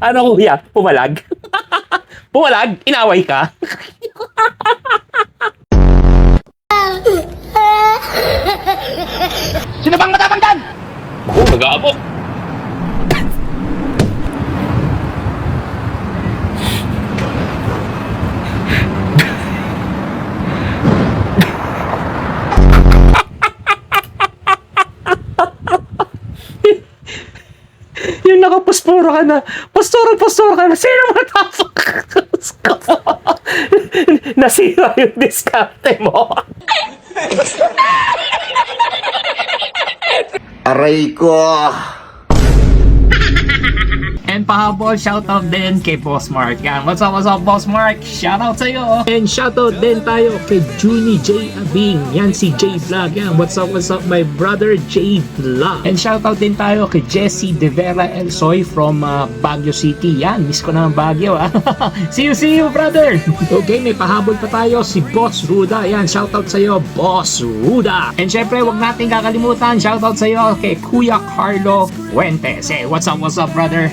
Ano kuya? Pumalag? Pumalag? Inaway ka? Sino bang matapang dyan? Ako, nag-aabok. Yung nakapasporo ka na. Pastoro ka na. Sino matapang? Nasira yung diskarte mo. Aray ko! And pahabol, shoutout din kay Boss Mark. Yan, what's up, Boss Mark? Shoutout sa'yo. And shoutout din tayo kay Junie J. Abing. Yan, si J Vlog. Yan, what's up, my brother J Vlog. And shoutout din tayo kay Jesse De Vera El Soy from Baguio City. Yan, miss ko na ang Baguio. See you, brother. Okay, may pahabol pa tayo si Boss Ruda. Yan, shoutout sa'yo, Boss Ruda. And syempre, wag natin kakalimutan, shoutout sa'yo kay Kuya Carlo Fuentes. Hey, what's up, brother?